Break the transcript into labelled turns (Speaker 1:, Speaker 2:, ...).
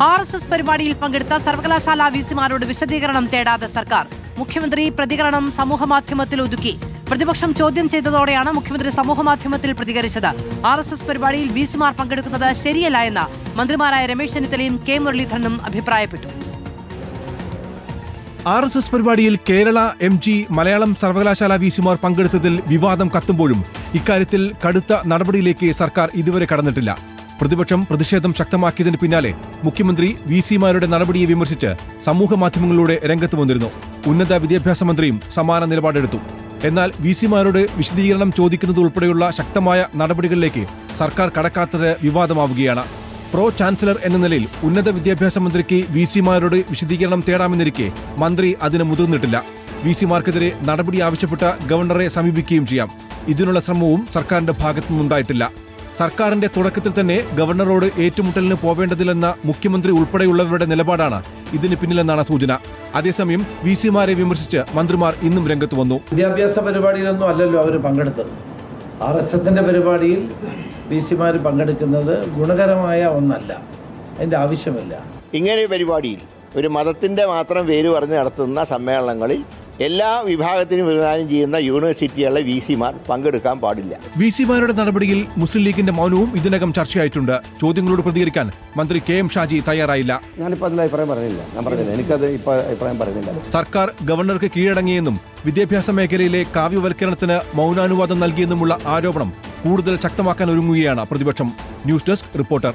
Speaker 1: RSS പരിപാടിയിൽ പങ്കെടുത്ത സർവകലാശാല വിസിമാരോട് വിശദീകരണം തേടാതെ സർക്കാർ. മുഖ്യമന്ത്രി പ്രതികരണം സമൂഹമാധ്യമത്തിൽ ഒതുക്കി. പ്രതിപക്ഷം ചോദ്യം ചെയ്തതോടെയാണ് മുഖ്യമന്ത്രി സമൂഹമാധ്യമത്തിൽ പ്രതികരിച്ചത്. RSS പരിപാടിയിൽ വിസിമാർ പങ്കെടുക്കുന്നത് ശരിയല്ല എന്ന് മന്ത്രിമാരായ രമേശ് ചെന്നിത്തലയും കെ മുരളീധരനും അഭിപ്രായപ്പെട്ടു.
Speaker 2: RSS പരിപാടിയിൽ കേരള, MG, മലയാളം സർവകലാശാല വിസിമാർ പങ്കെടുത്തതിൽ വിവാദം കത്തുമ്പോഴും ഇക്കാര്യത്തിൽ കടുത്ത നടപടിയിലേക്ക് സർക്കാർ ഇതുവരെ കടന്നിട്ടില്ല. പ്രതിപക്ഷം പ്രതിഷേധം ശക്തമാക്കിയതിന് പിന്നാലെ മുഖ്യമന്ത്രി വിസിമാരുടെ നടപടിയെ വിമർശിച്ച് സമൂഹമാധ്യമങ്ങളിലൂടെ രംഗത്ത് വന്നിരുന്നു. ഉന്നത വിദ്യാഭ്യാസ മന്ത്രിയും സമാന നിലപാടെടുത്തു. എന്നാൽ വിസിമാരോട് വിശദീകരണം ചോദിക്കുന്നതുൾപ്പെടെയുള്ള ശക്തമായ നടപടികളിലേക്ക് സർക്കാർ കടക്കാത്തത് വിവാദമാവുകയാണ്. പ്രോ ചാൻസലർ എന്ന നിലയിൽ ഉന്നത വിദ്യാഭ്യാസ മന്ത്രിക്ക് വിസിമാരോട് വിശദീകരണം തേടാമെന്നിരിക്കെ മന്ത്രി അതിന് മുതിർന്നിട്ടില്ല. വിസിമാർക്കെതിരെ നടപടി ആവശ്യപ്പെട്ട ഗവർണറെ സമീപിക്കുകയും ചെയ്യാം. ഇതിനുള്ള ശ്രമവും സർക്കാരിന്റെ ഭാഗത്തുനിന്നുണ്ടായിട്ടില്ല. സർക്കാരിന്റെ തുടക്കത്തിൽ തന്നെ ഗവർണറോട് ഏറ്റുമുട്ടലിന് പോവേണ്ടതില്ലെന്ന മുഖ്യമന്ത്രി ഉൾപ്പെടെയുള്ളവരുടെ നിലപാടാണ് ഇതിന് പിന്നിലെന്നാണ് സൂചന. അതേസമയം വിസിമാരെ വിമർശിച്ച് മന്ത്രിമാർ ഇന്നും രംഗത്ത് വന്നു.
Speaker 3: വിദ്യാഭ്യാസ പരിപാടിയിലൊന്നും അല്ലല്ലോ അവർ പങ്കെടുത്തത്. RSSന്റെ പരിപാടിയിൽ വിസിമാർ പങ്കെടുക്കുന്നത് ഗുണകരമായ ഒന്നല്ല, അതിൻ്റെ ആവശ്യമില്ല.
Speaker 4: ഇങ്ങനെ പരിപാടിയിൽ ഒരു മതത്തിൻ്റെ മാത്രം പേര് പറഞ്ഞ് നടത്തുന്ന സമ്മേളനങ്ങളിൽ എല്ലാ വിഭാഗത്തിനും വിധാനം ചെയ്യുന്ന യൂണിവേഴ്സിറ്റികളിലെ വിസിമാർ പങ്കെടുക്കാൻ പാടില്ല.
Speaker 2: വിസിമാരുടെ നടപടിയിൽ മുസ്ലിം ലീഗിന്റെ മൗനവും ഇതിനകം ചർച്ചയായിട്ടുണ്ട്. ചോദ്യങ്ങളോട് പ്രതികരിക്കാൻ മന്ത്രി KM ഷാജി തയ്യാറായില്ല.
Speaker 4: ഞാനിപ്പോൾ അതിൽ അഭിപ്രായം പറഞ്ഞില്ല. എനിക്കത് ഇപ്പോൾ അഭിപ്രായം പറയുന്നില്ല.
Speaker 2: സർക്കാർ ഗവർണർക്ക് കീഴടങ്ങിയെന്നും വിദ്യാഭ്യാസ മേഖലയിലെ കാവ്യവൽക്കരണത്തിന് മൗനാനുവാദം നൽകിയെന്നുമുള്ള ആരോപണം കൂടുതൽ ശക്തമാക്കാൻ ഒരുങ്ങുകയാണ് പ്രതിപക്ഷം. News desk reporter.